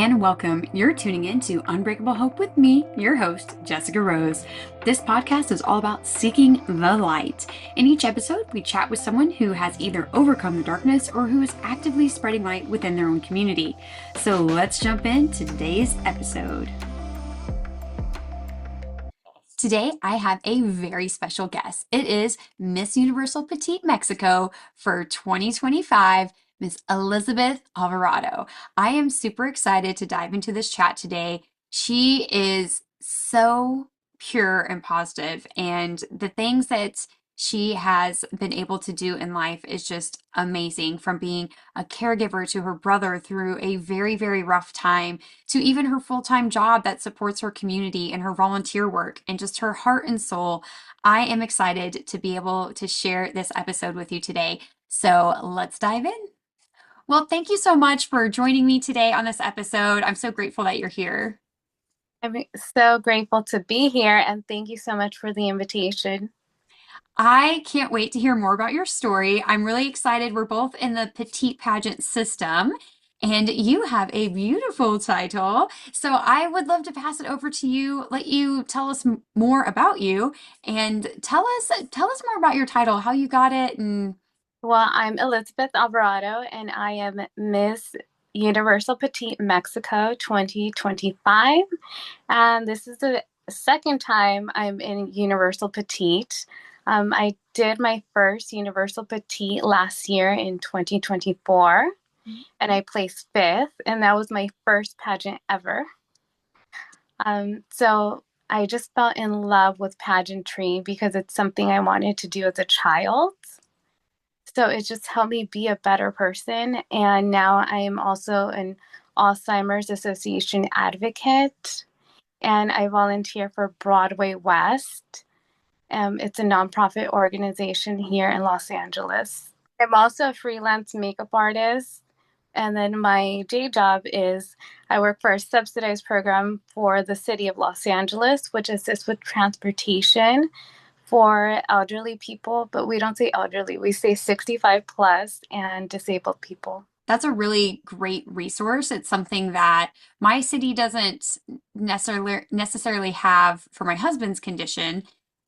and welcome. You're tuning in to Unbreakable Hope with me, your host, Jessica Rose. This podcast is all about seeking the light. In each episode, we chat with someone who has either overcome the darkness or who is actively spreading light within their own community. So let's jump into today's episode. Today, I have a very special guest. It is Miss Universal Petite Mexico for 2025, Miss Elizabeth Alvarado. I am super excited to dive into this chat today. She is so pure and positive, and the things that she has been able to do in life is just amazing, from being a caregiver to her brother through a very, very rough time, to even her full-time job that supports her community and her volunteer work and just her heart and soul. I am excited to be able to share this episode with you today. So let's dive in. Well, thank you so much for joining me today on this episode. I'm so grateful that you're here. I'm so grateful to be here and thank you so much for the invitation. I can't wait to hear more about your story. I'm really excited. We're both in the Petite Pageant system, and you have a beautiful title. So I would love to pass it over to you, let you tell us more about you, and tell us more about your title, how you got it, and Well, I'm Elizabeth Alvarado and I am Miss Universal Petite Mexico 2025. And this is the second time I'm in Universal Petite. I did my first Universal Petite last year in 2024 and I placed fifth, and that was my first pageant ever. So I just fell in love with pageantry because it's something I wanted to do as a child. So it just helped me be a better person. And now I am also an Alzheimer's Association advocate, and I volunteer for Broadway West. It's a nonprofit organization here in Los Angeles. I'm also a freelance makeup artist. And then my day job is I work for a subsidized program for the city of Los Angeles, which assists with transportation for elderly people, but we don't say elderly, we say 65 plus and disabled people. that's a really great resource. It's something that my city doesn't necessarily have for my husband's condition,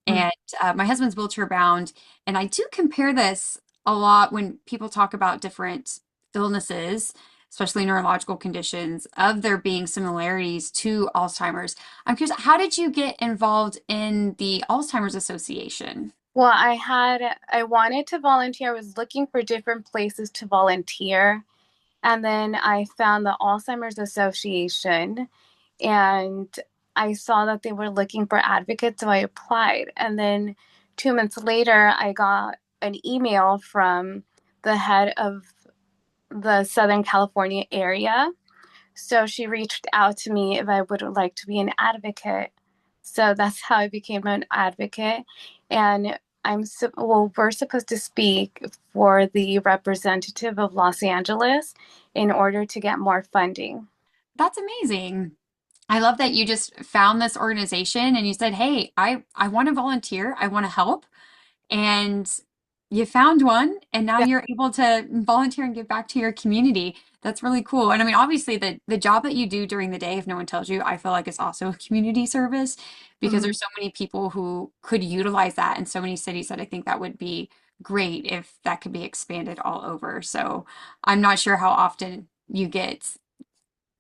Mm. and my husband's wheelchair bound. And I do compare this a lot when people talk about different illnesses, especially neurological conditions, of there being similarities to Alzheimer's. I'm curious, how did you get involved in the Alzheimer's Association? Well, I wanted to volunteer. I was looking for different places to volunteer. And then I found the Alzheimer's Association and I saw that they were looking for advocates, so I applied. And then 2 months later, I got an email from the head of the Southern California area. So she reached out to me if I would like to be an advocate. So that's how I became an advocate. And we're supposed to speak for the representative of Los Angeles in order to get more funding. That's amazing. I love that you just found this organization and you said, "Hey, I want to volunteer. I want to help." And you found one, and now Yeah. you're able to volunteer and give back to your community. That's really cool. And I mean, obviously, the job that you do during the day, if no one tells you, I feel like it's also a community service, because Mhm. there's so many people who could utilize that in so many cities that I think that would be great if that could be expanded all over. So I'm not sure how often you get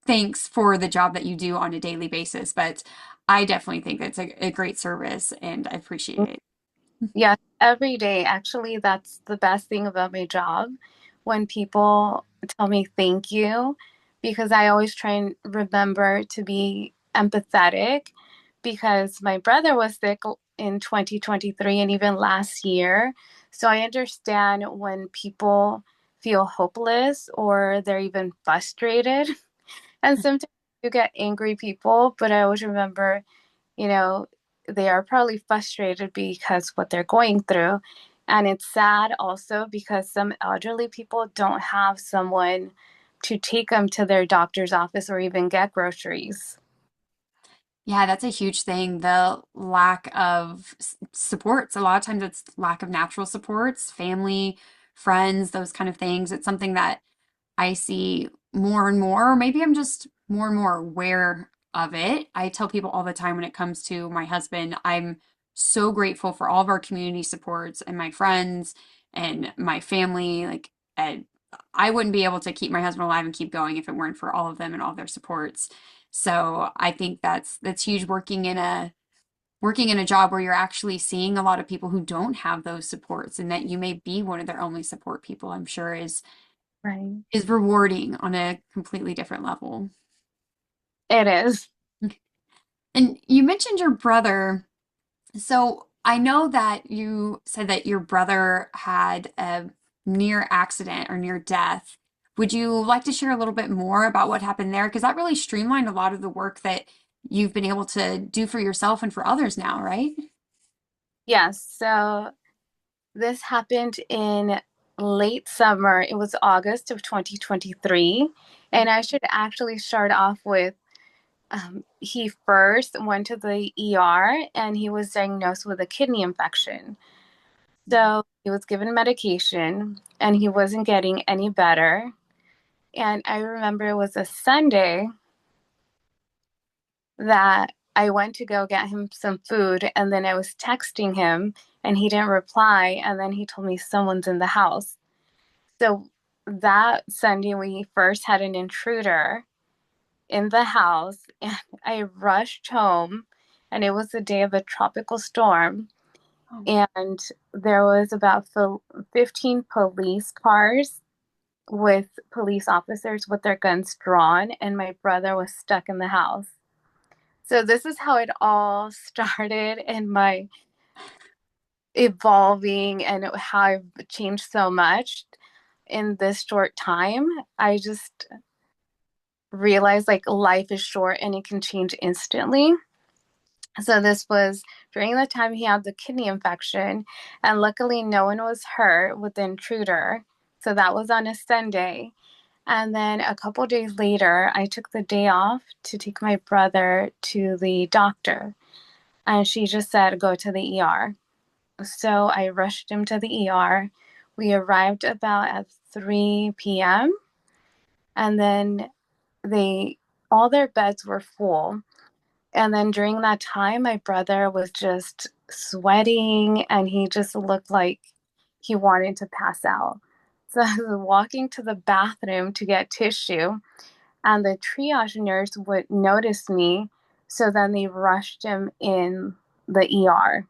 thanks for the job that you do on a daily basis, but I definitely think it's a great service and I appreciate it. Yeah, every day. Actually, that's the best thing about my job when people tell me thank you, because I always try and remember to be empathetic because my brother was sick in 2023 and even last year. So I understand when people feel hopeless or they're even frustrated. And sometimes you get angry people, but I always remember, you know, they are probably frustrated because what they're going through. And it's sad also because some elderly people don't have someone to take them to their doctor's office or even get groceries. Yeah, that's a huge thing. The lack of supports. A lot of times it's lack of natural supports, family, friends, those kind of things. It's something that I see more and more. Or maybe I'm just more and more aware of it. I tell people all the time when it comes to my husband, I'm so grateful for all of our community supports and my friends and my family. And I wouldn't be able to keep my husband alive and keep going if it weren't for all of them and all of their supports. So I think that's huge working in a job where you're actually seeing a lot of people who don't have those supports and that you may be one of their only support people, I'm sure Right. is rewarding on a completely different level. It is. And you mentioned your brother. So I know that you said that your brother had a near accident or near death. Would you like to share a little bit more about what happened there? Because that really streamlined a lot of the work that you've been able to do for yourself and for others now, right? Yes. So this happened in late summer. It was August of 2023. And I should actually start off with he first went to the ER and he was diagnosed with a kidney infection. So he was given medication and he wasn't getting any better. And I remember it was a Sunday that I went to go get him some food and then I was texting him and he didn't reply. And then he told me someone's in the house. So that Sunday, we first had an intruder in the house and I rushed home and it was the day of a tropical storm. Oh. And there was about 15 police cars with police officers with their guns drawn, and my brother was stuck in the house. So this is how it all started and my evolving and how I've changed so much in this short time. I just realized like life is short and it can change instantly. So this was during the time he had the kidney infection, and luckily no one was hurt with the intruder. So that was on a Sunday. And then a couple days later, I took the day off to take my brother to the doctor. And she just said, go to the ER. So I rushed him to the ER. We arrived about at 3 p.m. And then they all their beds were full. And then during that time, my brother was just sweating and he just looked like he wanted to pass out. So I was walking to the bathroom to get tissue, and the triage nurse would notice me. So then they rushed him in the ER.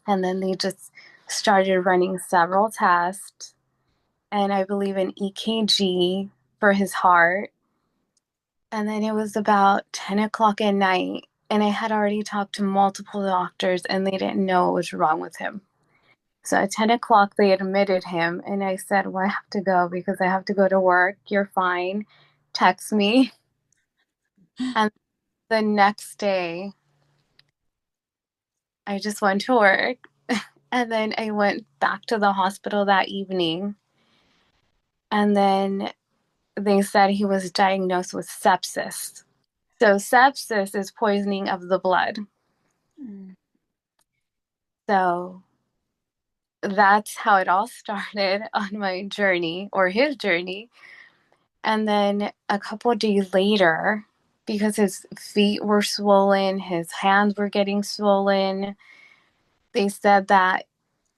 And then they just started running several tests, and I believe an EKG for his heart. And then it was about 10 o'clock at night, and I had already talked to multiple doctors, and they didn't know what was wrong with him. So at 10 o'clock, they admitted him, and I said, well, I have to go because I have to go to work. You're fine. Text me. And the next day, I just went to work. And then I went back to the hospital that evening. And then they said he was diagnosed with sepsis. So, sepsis is poisoning of the blood. Mm. So, that's how it all started on my journey or his journey. And then a couple of days later, because his feet were swollen, his hands were getting swollen, they said that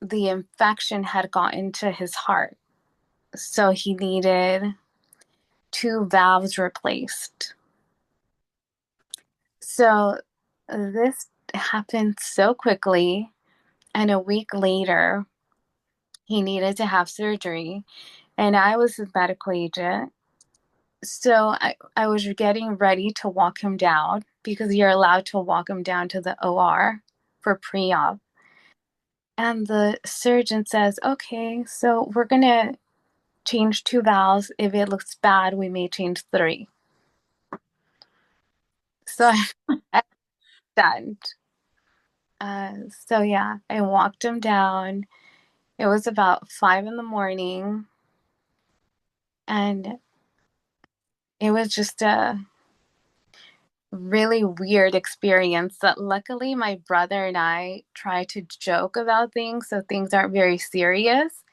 the infection had gotten to his heart. So he needed two valves replaced. So this happened so quickly. And a week later, he needed to have surgery. And I was his medical agent. So I was getting ready to walk him down because you're allowed to walk him down to the OR for pre op. And the surgeon says, okay, so we're going to change two valves. If it looks bad, we may change three. So I done. So yeah, I walked him down. It was about 5 in the morning, and it was just a really weird experience. That luckily my brother and I try to joke about things, so things aren't very serious.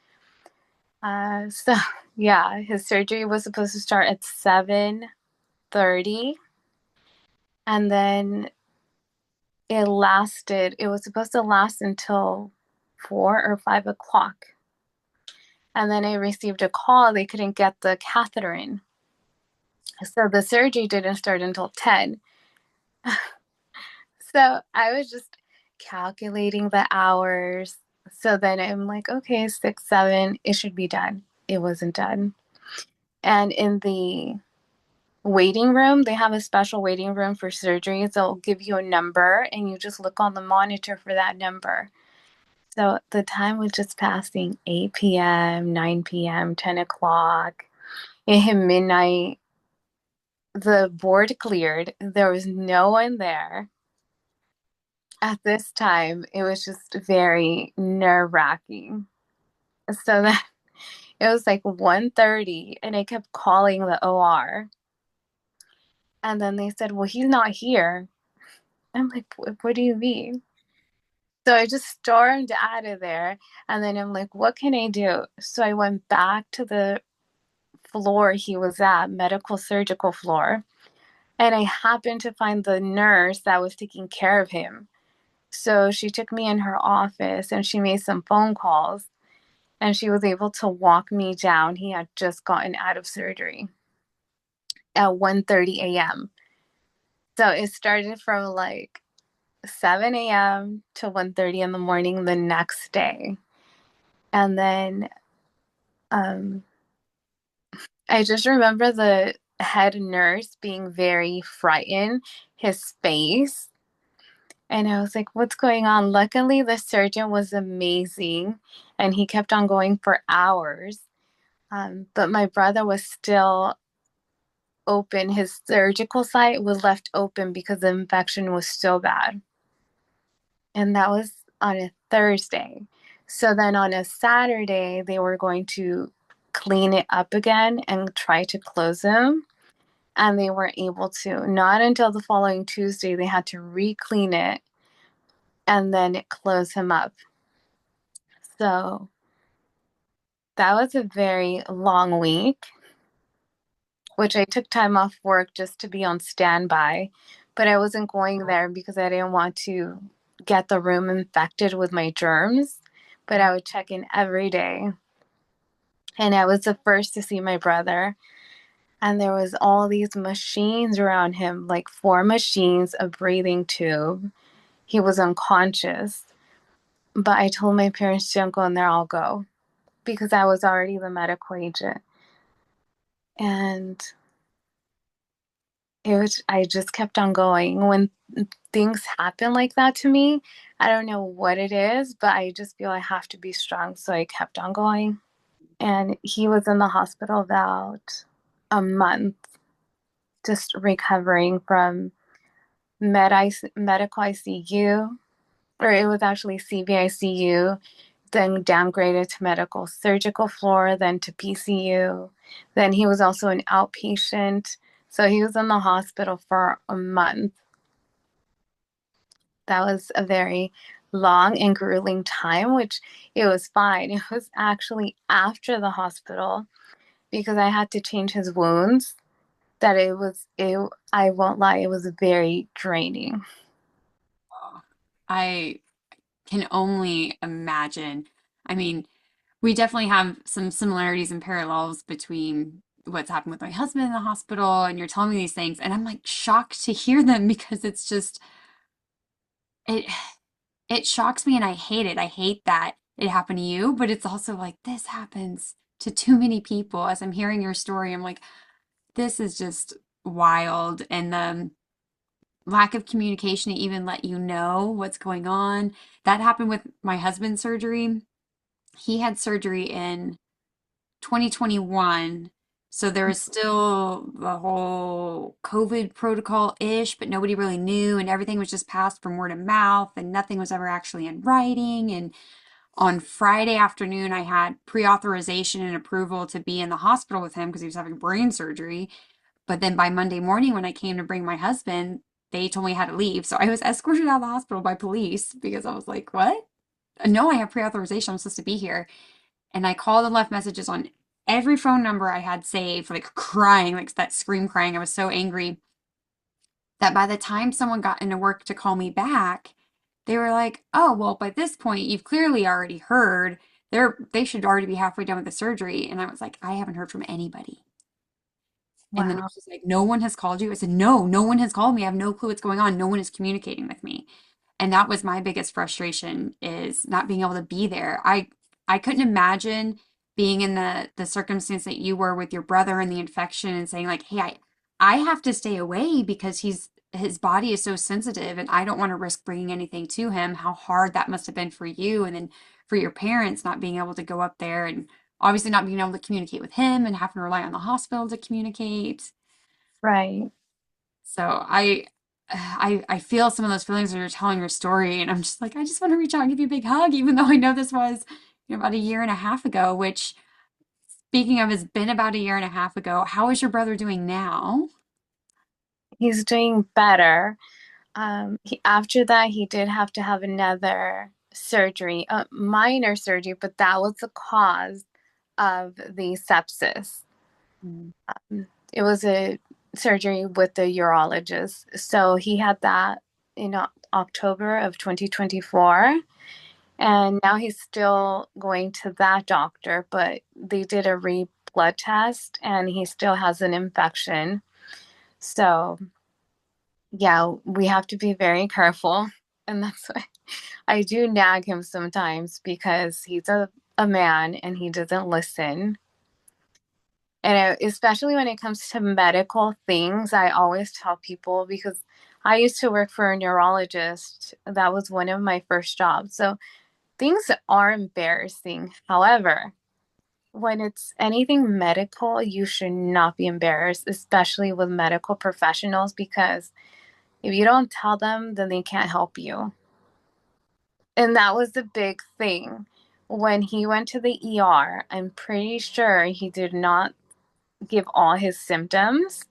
So yeah, his surgery was supposed to start at 7. 1:30, and then it was supposed to last until 4 or 5 o'clock. And then I received a call they couldn't get the catheter in. So the surgery didn't start until 10. So I was just calculating the hours. So then I'm like, okay, 6, 7, it should be done. It wasn't done. And in the waiting room, they have a special waiting room for surgeries. They'll give you a number and you just look on the monitor for that number. So the time was just passing 8 p.m., 9 p.m., 10 o'clock. It hit midnight. The board cleared. There was no one there. At this time, it was just very nerve-wracking. So that it was like 1:30 and I kept calling the OR. And then they said, well, he's not here. I'm like, what do you mean? So I just stormed out of there. And then I'm like, what can I do? So I went back to the floor he was at, medical surgical floor. And I happened to find the nurse that was taking care of him. So she took me in her office and she made some phone calls and she was able to walk me down. He had just gotten out of surgery at 1:30 a.m. So it started from like 7 a.m. to 1:30 in the morning the next day. And then um, I just remember the head nurse being very frightened, his face. And I was like, what's going on? Luckily, the surgeon was amazing and he kept on going for hours. But my brother was still open. His surgical site was left open because the infection was so bad. And that was on a Thursday. So then on a Saturday, they were going to clean it up again and try to close him. And they weren't able to. Not until the following Tuesday, they had to re-clean it and then close him up. So that was a very long week, which I took time off work just to be on standby. But I wasn't going there because I didn't want to get the room infected with my germs. But I would check in every day. And I was the first to see my brother. And there was all these machines around him, like 4 machines, a breathing tube. He was unconscious. But I told my parents, don't go in there, I'll go. Because I was already the medical agent. And I just kept on going. When things happen like that to me, I don't know what it is, but I just feel I have to be strong. So I kept on going. And he was in the hospital about a month, just recovering from medical ICU, or it was actually CVICU, then downgraded to medical surgical floor, then to PCU. Then he was also an outpatient. So he was in the hospital for a month. That was a very long and grueling time, which it was fine. It was actually after the hospital because I had to change his wounds that I won't lie, it was very draining. I can only imagine. I mean, we definitely have some similarities and parallels between what's happened with my husband in the hospital and you're telling me these things, and I'm like shocked to hear them because it's just it it shocks me and I hate it. I hate that it happened to you, but it's also like this happens to too many people. As I'm hearing your story, I'm like, this is just wild. And the lack of communication to even let you know what's going on. That happened with my husband's surgery. He had surgery in 2021. So there was still the whole COVID protocol-ish, but nobody really knew, and everything was just passed from word of mouth, and nothing was ever actually in writing. And on Friday afternoon, I had pre-authorization and approval to be in the hospital with him because he was having brain surgery. But then by Monday morning, when I came to bring my husband, they told me I had to leave. So I was escorted out of the hospital by police because I was like, what? No, I have pre-authorization. I'm supposed to be here. And I called and left messages on every phone number I had saved, like crying, like that scream crying. I was so angry that by the time someone got into work to call me back, they were like, "Oh, well, by this point, you've clearly already heard. They should already be halfway done with the surgery." And I was like, "I haven't heard from anybody." And then it Wow. was just like, "No one has called you?" I said, "No, no one has called me. I have no clue what's going on. No one is communicating with me." And that was my biggest frustration is not being able to be there. I couldn't imagine being in the circumstance that you were with your brother and the infection and saying like, "Hey, I have to stay away because his body is so sensitive and I don't want to risk bringing anything to him." How hard that must have been for you and then for your parents not being able to go up there and obviously not being able to communicate with him and having to rely on the hospital to communicate. Right. So I feel some of those feelings when you're telling your story, and I'm just like, I just want to reach out and give you a big hug, even though I know this was, about a year and a half ago, which speaking of has been about a year and a half ago. How is your brother doing now? He's doing better. After that, he did have to have another surgery, a minor surgery, but that was the cause of the sepsis. Mm. It was a surgery with the urologist. So he had that in October of 2024. And now he's still going to that doctor, but they did a blood test and he still has an infection. So, yeah, we have to be very careful. And that's why I do nag him sometimes because he's a man and he doesn't listen. And especially when it comes to medical things, I always tell people because I used to work for a neurologist. That was one of my first jobs. So things are embarrassing. However, when it's anything medical, you should not be embarrassed, especially with medical professionals, because if you don't tell them, then they can't help you. And that was the big thing. When he went to the ER, I'm pretty sure he did not give all his symptoms.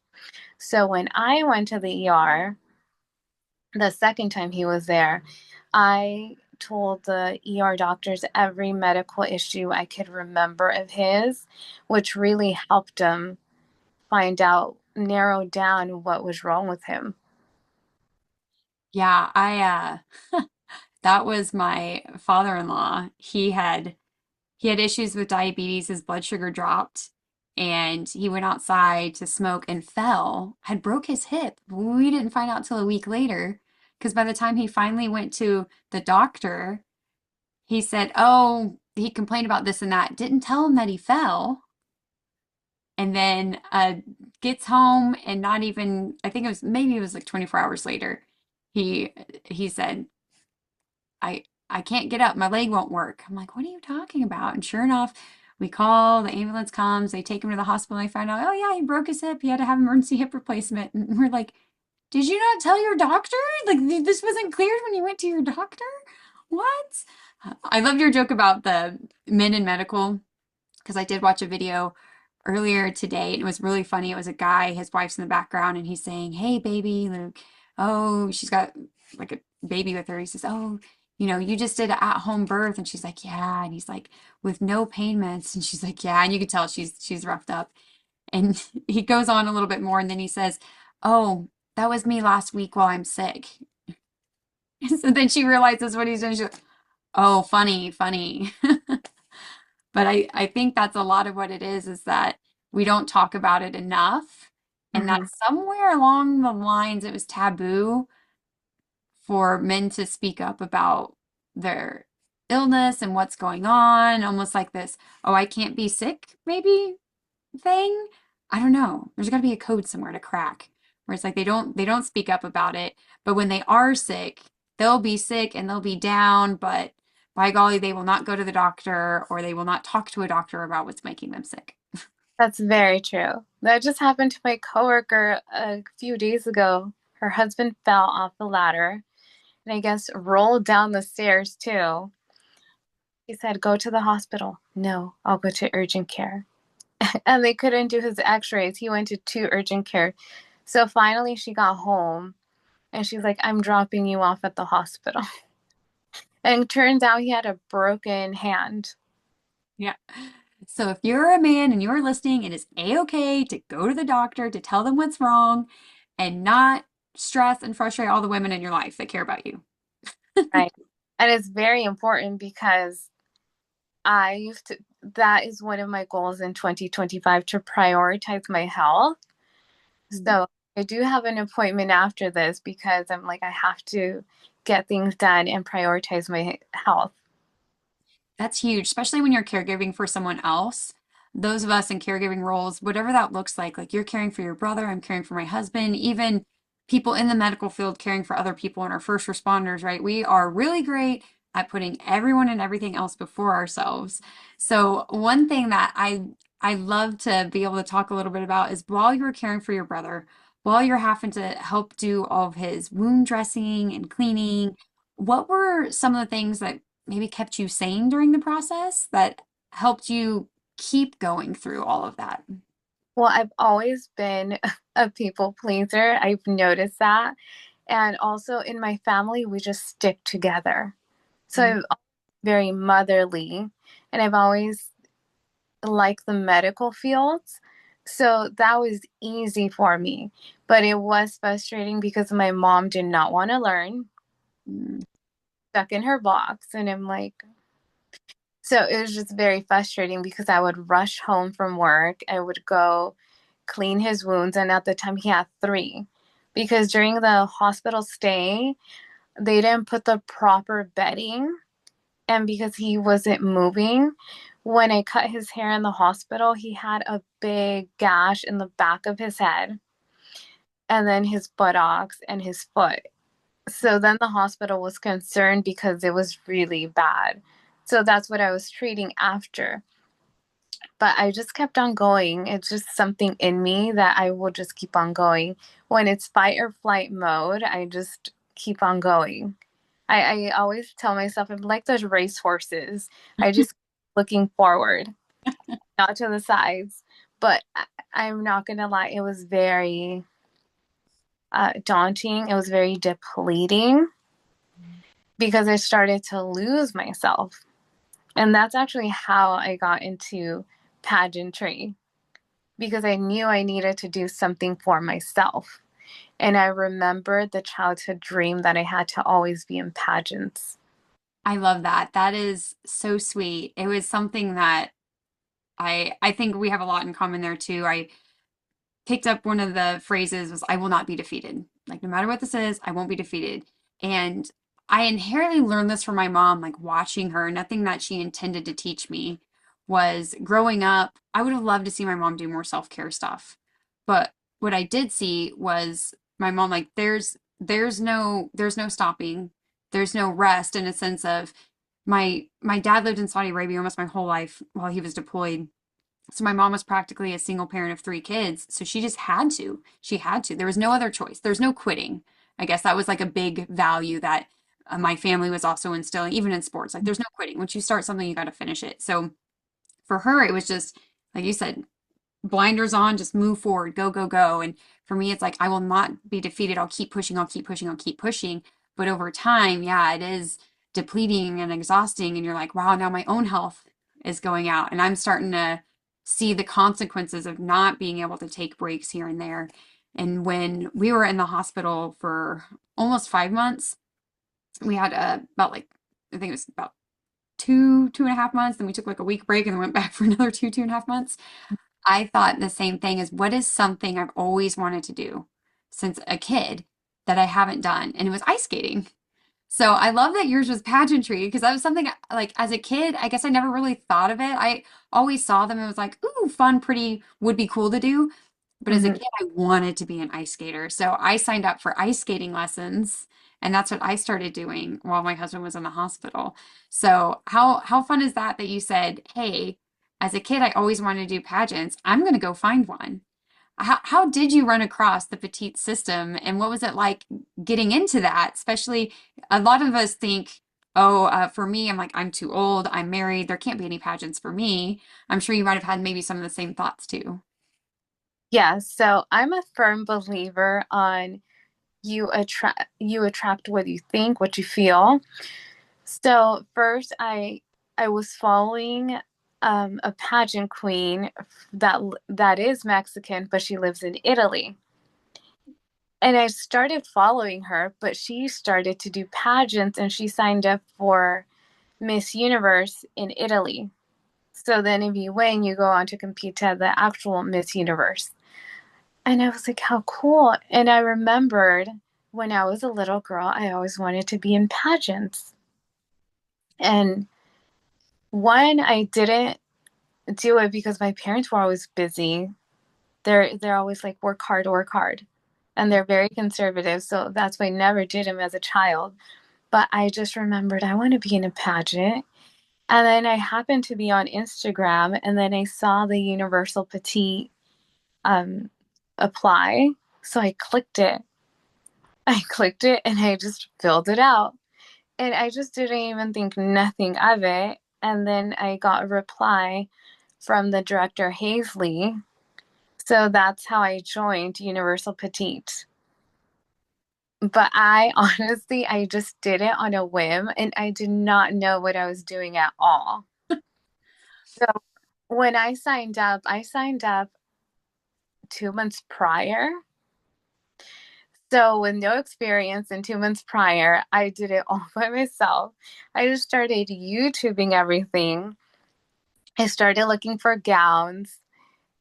So when I went to the ER, the second time he was there, I told the ER doctors every medical issue I could remember of his, which really helped him find out, narrow down what was wrong with him. Yeah, that was my father-in-law. He had issues with diabetes, his blood sugar dropped, and he went outside to smoke and fell, had broke his hip. We didn't find out till a week later, because by the time he finally went to the doctor, he said, "Oh, he complained about this and that." Didn't tell him that he fell. And then gets home and not even, I think it was like 24 hours later. He he said, I can't get up. My leg won't work. I'm like, what are you talking about? And sure enough, we call, the ambulance comes, they take him to the hospital. They find out, oh yeah, he broke his hip. He had to have emergency hip replacement. And we're like, did you not tell your doctor? Like this wasn't cleared when you went to your doctor? What? I love your joke about the men in medical because I did watch a video earlier today and it was really funny. It was a guy, his wife's in the background, and he's saying, "Hey, baby, Luke. Oh, she's got like a baby with her." He says, "Oh, you just did an at-home birth." And she's like, "Yeah." And he's like, "With no pain meds." And she's like, "Yeah." And you could tell she's roughed up. And he goes on a little bit more and then he says, "Oh, that was me last week while I'm sick." So then she realizes what he's doing. She's like, "Oh, funny, funny." But I think that's a lot of what it is that we don't talk about it enough. And that Hmm. somewhere along the lines, it was taboo for men to speak up about their illness and what's going on, almost like this, oh, I can't be sick, maybe thing. I don't know. There's got to be a code somewhere to crack where it's like they don't speak up about it, but when they are sick, they'll be sick and they'll be down, but by golly, they will not go to the doctor or they will not talk to a doctor about what's making them sick. That's very true. That just happened to my coworker a few days ago. Her husband fell off the ladder and I guess rolled down the stairs too. He said, "Go to the hospital." "No, I'll go to urgent care." And they couldn't do his x-rays. He went to two urgent care. So finally she got home and she's like, "I'm dropping you off at the hospital." And turns out he had a broken hand. Yeah. So if you're a man and you're listening, it is a-okay to go to the doctor to tell them what's wrong and not stress and frustrate all the women in your life that care about you. Right. And it's very important because I used to, that is one of my goals in 2025 to prioritize my health. So I do have an appointment after this because I'm like, I have to get things done and prioritize my health. That's huge, especially when you're caregiving for someone else. Those of us in caregiving roles, whatever that looks like you're caring for your brother, I'm caring for my husband, even people in the medical field caring for other people and our first responders, right? We are really great at putting everyone and everything else before ourselves. So one thing that I love to be able to talk a little bit about is while you're caring for your brother, while you're having to help do all of his wound dressing and cleaning, what were some of the things that maybe kept you sane during the process that helped you keep going through all of that? Well, I've always been a people pleaser. I've noticed that. And also in my family, we just stick together. So Mm. I'm very motherly, and I've always liked the medical fields. So that was easy for me. But it was frustrating because my mom did not want to learn, Mm. stuck in her box. And I'm like, so it was just very frustrating because I would rush home from work. I would go clean his wounds. And at the time, he had three. Because during the hospital stay, they didn't put the proper bedding. And because he wasn't moving, when I cut his hair in the hospital, he had a big gash in the back of his head and then his buttocks and his foot. So then the hospital was concerned because it was really bad. So that's what I was treating after. But I just kept on going. It's just something in me that I will just keep on going. When it's fight or flight mode, I just keep on going. I always tell myself I'm like those race horses. I just keep looking forward, not to the sides. But I'm not gonna lie, it was very daunting. It was very depleting because I started to lose myself. And that's actually how I got into pageantry because I knew I needed to do something for myself. And I remembered the childhood dream that I had to always be in pageants. I love that. That is so sweet. It was something that I think we have a lot in common there too. I picked up one of the phrases was I will not be defeated. Like no matter what this is, I won't be defeated. And I inherently learned this from my mom, like watching her. Nothing that she intended to teach me was growing up. I would have loved to see my mom do more self-care stuff. But what I did see was my mom like there's no stopping. There's no rest in a sense of my dad lived in Saudi Arabia almost my whole life while he was deployed, so my mom was practically a single parent of three kids. So she just had to. She had to. There was no other choice. There's no quitting. I guess that was like a big value that my family was also instilling, even in sports. Like there's no quitting. Once you start something, you got to finish it. So for her, it was just, like you said, blinders on, just move forward, go, go, go. And for me, it's like, I will not be defeated. I'll keep pushing, I'll keep pushing, I'll keep pushing. But over time, yeah, it is depleting and exhausting. And you're like, wow, now my own health is going out. And I'm starting to see the consequences of not being able to take breaks here and there. And when we were in the hospital for almost 5 months, we had about like, I think it was about 2.5 months. Then we took like a week break and then went back for another 2.5 months. I thought the same thing as what is something I've always wanted to do since a kid that I haven't done? And it was ice skating. So I love that yours was pageantry because that was something like as a kid, I guess I never really thought of it. I always saw them and was like, ooh, fun, pretty, would be cool to do. But as a Mhm. kid, I wanted to be an ice skater. So I signed up for ice skating lessons, and that's what I started doing while my husband was in the hospital. So how fun is that that you said, "Hey, as a kid, I always wanted to do pageants. I'm going to go find one." How did you run across the petite system, and what was it like getting into that? Especially, a lot of us think, "Oh, for me, I'm like I'm too old. I'm married. There can't be any pageants for me." I'm sure you might have had maybe some of the same thoughts too. Yeah, so I'm a firm believer on you attract what you think, what you feel. So first I was following a pageant queen that is Mexican, but she lives in Italy. And I started following her, but she started to do pageants and she signed up for Miss Universe in Italy. So then if you win, you go on to compete to the actual Miss Universe. And I was like, how cool. And I remembered when I was a little girl, I always wanted to be in pageants. And one, I didn't do it because my parents were always busy. They're always like work hard, work hard. And they're very conservative, so that's why I never did them as a child. But I just remembered I want to be in a pageant. And then I happened to be on Instagram and then I saw the Universal Petite um apply. So I clicked it. I clicked it and I just filled it out. And I just didn't even think nothing of it. And then I got a reply from the director Hazley. So that's how I joined Universal Petite. But I honestly, I just did it on a whim and I did not know what I was doing at all. So when I signed up 2 months prior. So with no experience and 2 months prior, I did it all by myself. I just started YouTubing everything. I started looking for gowns.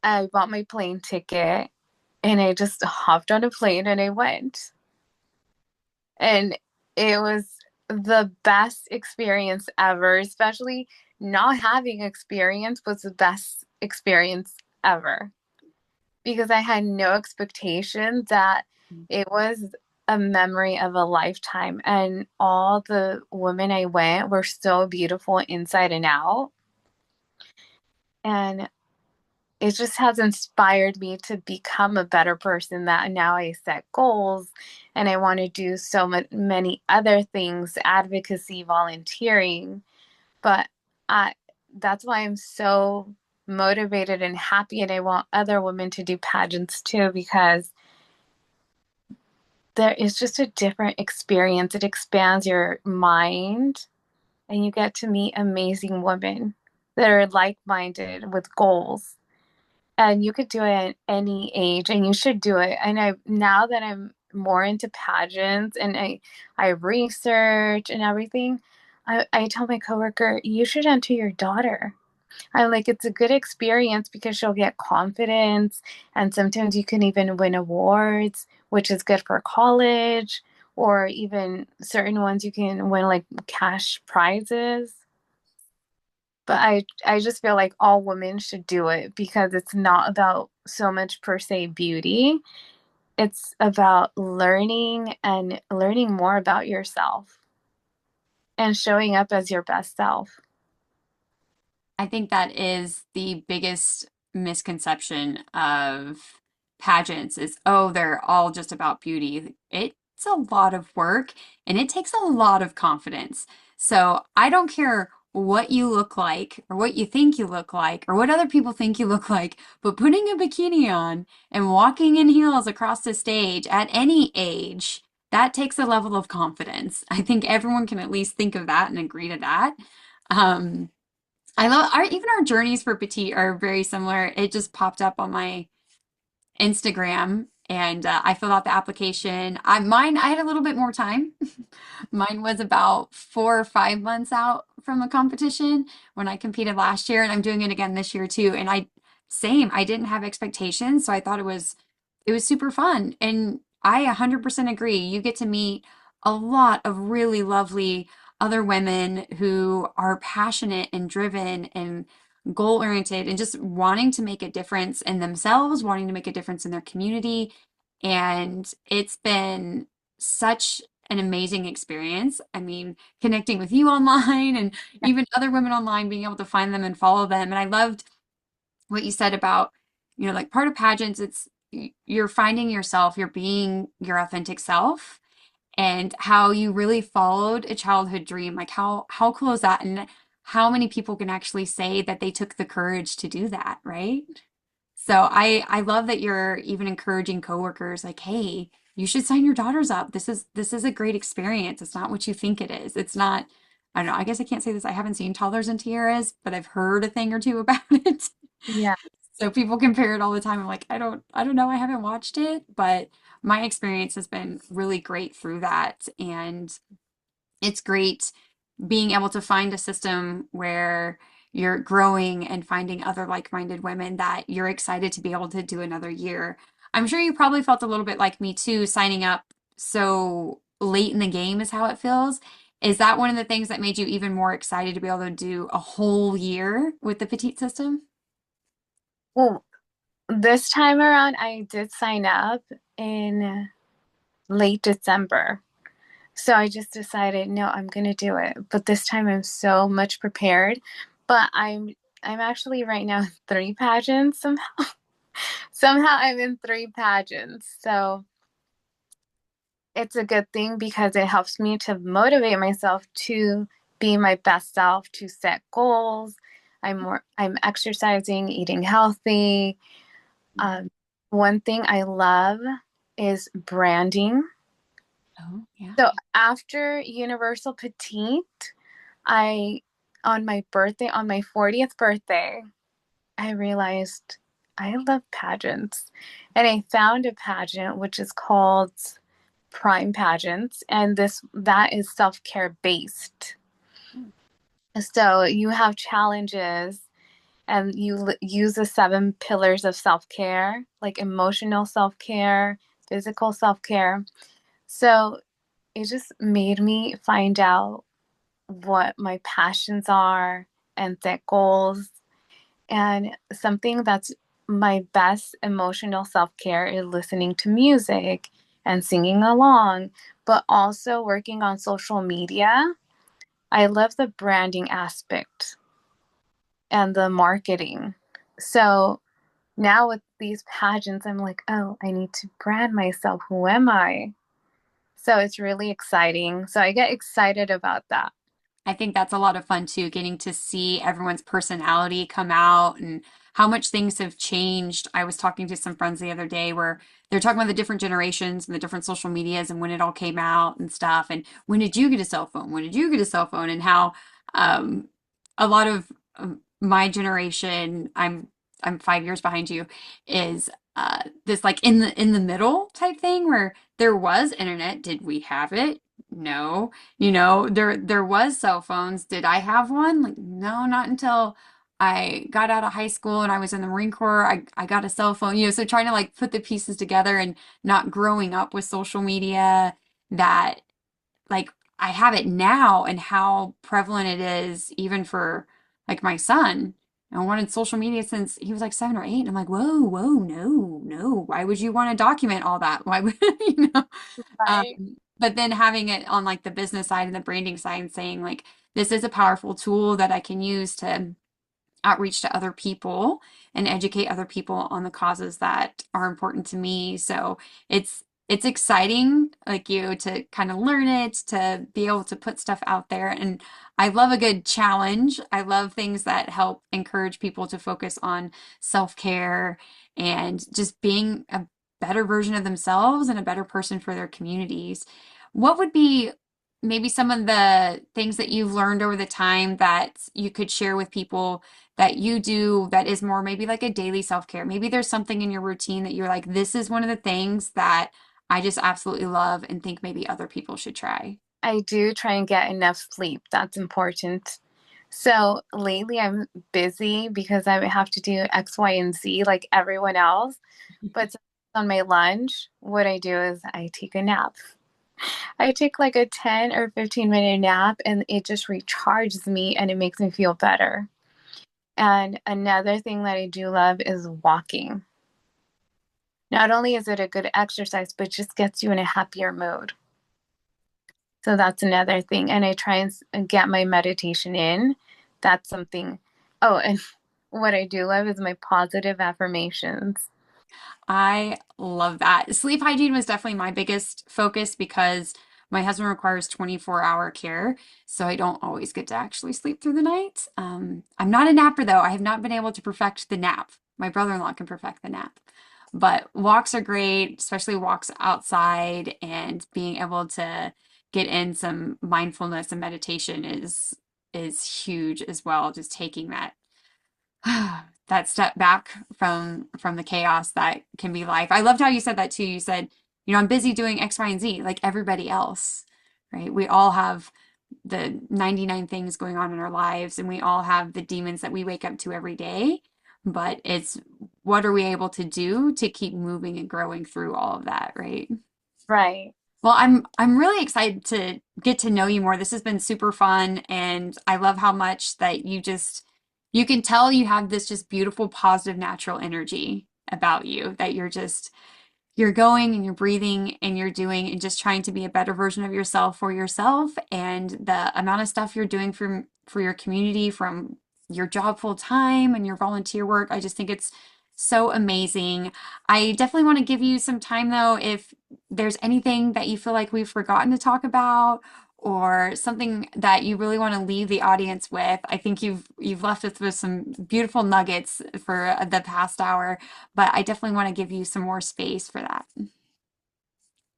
I bought my plane ticket and I just hopped on a plane and I went. And it was the best experience ever, especially not having experience was the best experience ever because I had no expectation that it was a memory of a lifetime. And all the women I went were so beautiful inside and out. And it just has inspired me to become a better person that now I set goals and I want to do so many other things, advocacy, volunteering. But I, that's why I'm so motivated and happy and I want other women to do pageants too because there is just a different experience. It expands your mind and you get to meet amazing women that are like-minded with goals. And you could do it at any age and you should do it. And I now that I'm more into pageants and I research and everything, I tell my coworker, you should enter your daughter. I'm like, it's a good experience because she'll get confidence and sometimes you can even win awards, which is good for college, or even certain ones you can win like cash prizes. But I just feel like all women should do it because it's not about so much per se beauty. It's about learning and learning more about yourself and showing up as your best self. I think that is the biggest misconception of pageants is, oh, they're all just about beauty. It's a lot of work and it takes a lot of confidence. So I don't care what you look like or what you think you look like or what other people think you look like, but putting a bikini on and walking in heels across the stage at any age, that takes a level of confidence. I think everyone can at least think of that and agree to that. Um, I love our even our journeys for petite are very similar. It just popped up on my Instagram and I filled out the application. I had a little bit more time. Mine was about 4 or 5 months out from the competition when I competed last year, and I'm doing it again this year too. And I didn't have expectations, so I thought it was super fun. And I 100% agree. You get to meet a lot of really lovely other women who are passionate and driven and goal oriented and just wanting to make a difference in themselves, wanting to make a difference in their community. And it's been such an amazing experience. I mean, connecting with you online and even other women online, being able to find them and follow them. And I loved what you said about, like part of pageants, you're finding yourself, you're being your authentic self and how you really followed a childhood dream. Like how cool is that? And how many people can actually say that they took the courage to do that, right? So I love that you're even encouraging coworkers like, hey, you should sign your daughters up. This is a great experience. It's not what you think it is. It's not I don't know, I guess I can't say this. I haven't seen Toddlers and Tiaras, but I've heard a thing or two about it. Yeah. So people compare it all the time. I'm like, I don't know. I haven't watched it, but my experience has been really great through that. And it's great being able to find a system where you're growing and finding other like-minded women that you're excited to be able to do another year. I'm sure you probably felt a little bit like me too, signing up so late in the game is how it feels. Is that one of the things that made you even more excited to be able to do a whole year with the Petite system? Well, this time around, I did sign up in late December. So I just decided, no, I'm gonna do it. But this time I'm so much prepared. But I'm actually right now in three pageants somehow. Somehow I'm in three pageants. So it's a good thing because it helps me to motivate myself to be my best self, to set goals. I'm exercising, eating healthy. Um, One thing I love is branding. Oh, yeah. So after Universal Petite, I on my birthday, on my 40th birthday, I realized I love pageants. And I found a pageant which is called Prime Pageants, and this that is self-care based. So you have challenges and use the seven pillars of self-care, like emotional self-care, physical self-care. So it just made me find out what my passions are and set goals. And something that's my best emotional self care is listening to music and singing along, but also working on social media. I love the branding aspect and the marketing. So now with these pageants, I'm like, oh, I need to brand myself. Who am I? So it's really exciting. So I get excited about that. I think that's a lot of fun too, getting to see everyone's personality come out and how much things have changed. I was talking to some friends the other day where they're talking about the different generations and the different social medias and when it all came out and stuff. And when did you get a cell phone? When did you get a cell phone? And how um, a lot of my generation, I'm 5 years behind you, is this like in the middle type thing where there was internet. Did we have it? No. You know, there was cell phones. Did I have one? Like, no, not until I got out of high school and I was in the Marine Corps. I got a cell phone, you know, so trying to like put the pieces together and not growing up with social media that like I have it now and how prevalent it is even for like my son. I wanted social media since he was like 7 or 8. And I'm like, whoa, no, no. Why would you want to document all that? Why would, you know? Right. But then having it on like the business side and the branding side and saying like, this is a powerful tool that I can use to outreach to other people and educate other people on the causes that are important to me. So it's exciting like you to kind of learn it, to be able to put stuff out there. And I love a good challenge. I love things that help encourage people to focus on self-care and just being a better version of themselves and a better person for their communities. What would be maybe some of the things that you've learned over the time that you could share with people that you do that is more maybe like a daily self-care? Maybe there's something in your routine that you're like, this is one of the things that I just absolutely love and think maybe other people should try. I do try and get enough sleep. That's important. So lately I'm busy because I have to do X, Y, and Z like everyone else. But on my lunch, what I do is I take a nap. I take like a 10 or 15-minute nap and it just recharges me and it makes me feel better. And another thing that I do love is walking. Not only is it a good exercise, but it just gets you in a happier mood. So that's another thing. And I try and get my meditation in. That's something. Oh, and what I do love is my positive affirmations. I love that. Sleep hygiene was definitely my biggest focus because my husband requires 24-hour care, so I don't always get to actually sleep through the night. I'm not a napper though. I have not been able to perfect the nap. My brother-in-law can perfect the nap. But walks are great, especially walks outside and being able to get in some mindfulness and meditation is huge as well. Just taking that that step back from the chaos that can be life. I loved how you said that too. You said, I'm busy doing X, Y, and Z like everybody else, right? We all have the 99 things going on in our lives, and we all have the demons that we wake up to every day. But it's what are we able to do to keep moving and growing through all of that, right? Right. Well, I'm really excited to get to know you more. This has been super fun, and I love how much that you can tell you have this just beautiful, positive, natural energy about you that you're going and you're breathing and you're doing and just trying to be a better version of yourself for yourself. And the amount of stuff you're doing for your community, from your job full time and your volunteer work, I just think it's so amazing. I definitely want to give you some time though, if there's anything that you feel like we've forgotten to talk about or something that you really want to leave the audience with. I think you've left us with some beautiful nuggets for the past hour, but I definitely want to give you some more space for that.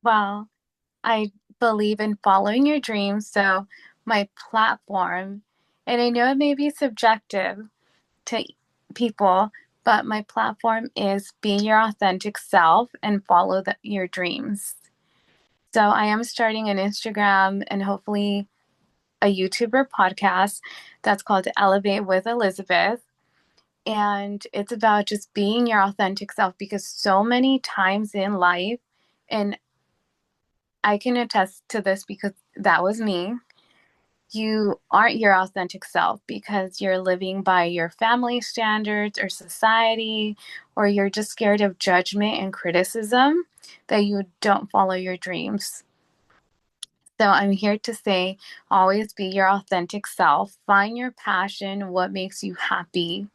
Well, I believe in following your dreams. So my platform, and I know it may be subjective to people, but my platform is be your authentic self and follow your dreams. So I am starting an Instagram and hopefully a YouTuber podcast that's called Elevate with Elizabeth. And it's about just being your authentic self because so many times in life, and I can attest to this because that was me, you aren't your authentic self because you're living by your family standards or society, or you're just scared of judgment and criticism that you don't follow your dreams. So I'm here to say always be your authentic self, find your passion, what makes you happy.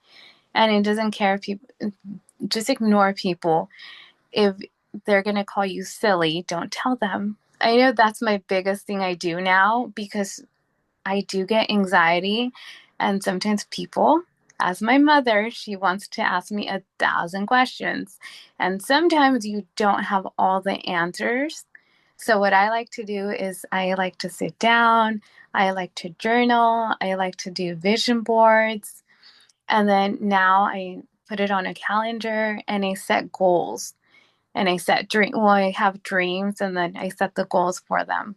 And it doesn't care if people just ignore people. If they're going to call you silly, don't tell them. I know that's my biggest thing I do now because I do get anxiety, and sometimes people, as my mother, she wants to ask me 1,000 questions. And sometimes you don't have all the answers. So, what I like to do is I like to sit down, I like to journal, I like to do vision boards. And then now I put it on a calendar and I set goals and I set well, I have dreams and then I set the goals for them.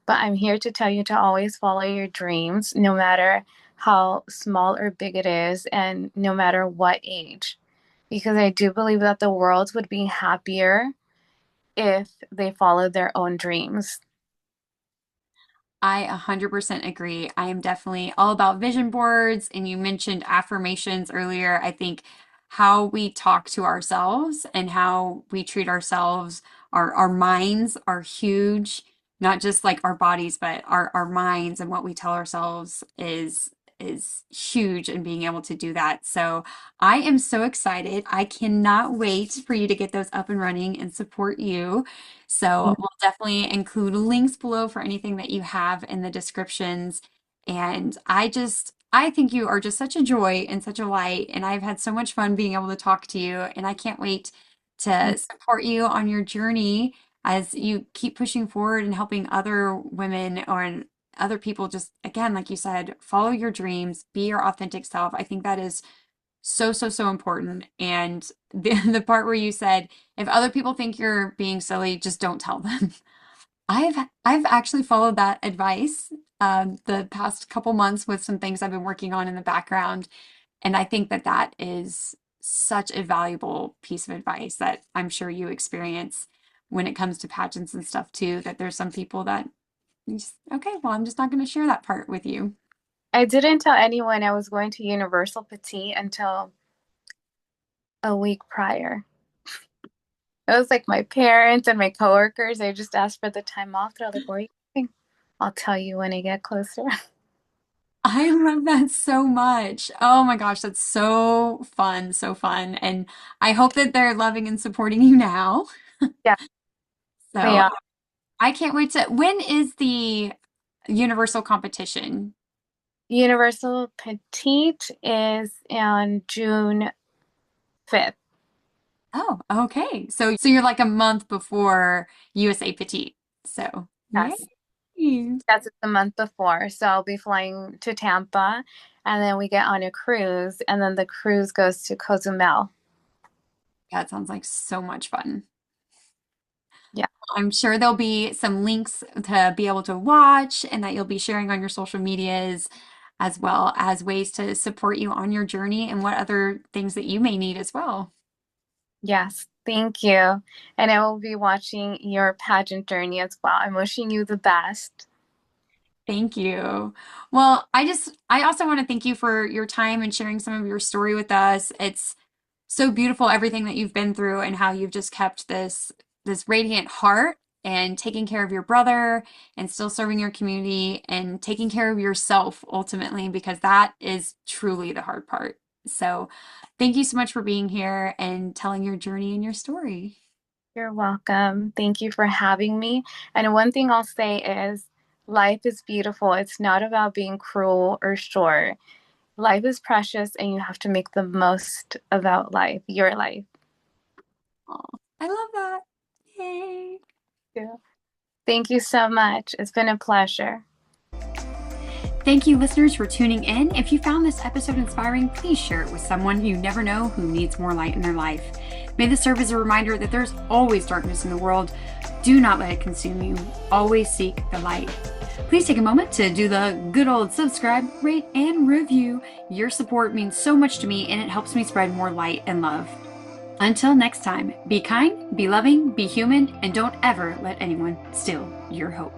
But I'm here to tell you to always follow your dreams, no matter how small or big it is, and no matter what age. Because I do believe that the world would be happier if they followed their own dreams. I 100% agree. I am definitely all about vision boards. And you mentioned affirmations earlier. I think how we talk to ourselves and how we treat ourselves, our minds are huge, not just like our bodies, but our minds and what we tell ourselves is huge in being able to do that. So I am so excited. I cannot wait for you to get those up and running and support you. So we'll definitely include links below for anything that you have in the descriptions. And I think you are just such a joy and such a light. And I've had so much fun being able to talk to you. And I can't wait to support you on your journey as you keep pushing forward and helping other women or other people just, again, like you said, follow your dreams, be your authentic self. I think that is so, so, so important. And the part where you said, if other people think you're being silly, just don't tell them. I've actually followed that advice the past couple months with some things I've been working on in the background. And I think that that is such a valuable piece of advice that I'm sure you experience when it comes to pageants and stuff too, that there's some people that you just, okay, well, I'm just not going to share that part with you. I didn't tell anyone I was going to Universal Petite until a week prior. It was like my parents and my coworkers. I just asked for the time off. They're like, "Where are you going?" I'll tell you when I get closer. I love that so much. Oh my gosh, that's so fun, so fun. And I hope that they're loving and supporting you now. Yeah, they So are. I can't wait to, when is the Universal competition? Universal Petite is on June 5th. Oh, okay. So you're like a month before USA Petite. So, yeah. Yes. Nice. That's the month before. So I'll be flying to Tampa and then we get on a cruise and then the cruise goes to Cozumel. That sounds like so much fun. Yeah. I'm sure there'll be some links to be able to watch and that you'll be sharing on your social medias, as well as ways to support you on your journey and what other things that you may need as well. Yes. Thank you. And I will be watching your pageant journey as well. I'm wishing you the best. Thank you. Well, I also want to thank you for your time and sharing some of your story with us. It's so beautiful everything that you've been through and how you've just kept this radiant heart and taking care of your brother and still serving your community and taking care of yourself ultimately, because that is truly the hard part. So, thank you so much for being here and telling your journey and your story. You're welcome. Thank you for having me. And one thing I'll say is life is beautiful. It's not about being cruel or short. Life is precious and you have to make the most about life, your life. Oh, I love that. Yay. Yeah. Thank you so much. It's been a pleasure. Thank you, listeners, for tuning in. If you found this episode inspiring, please share it with someone you never know who needs more light in their life. May this serve as a reminder that there's always darkness in the world. Do not let it consume you. Always seek the light. Please take a moment to do the good old subscribe, rate, and review. Your support means so much to me and it helps me spread more light and love. Until next time, be kind, be loving, be human, and don't ever let anyone steal your hope.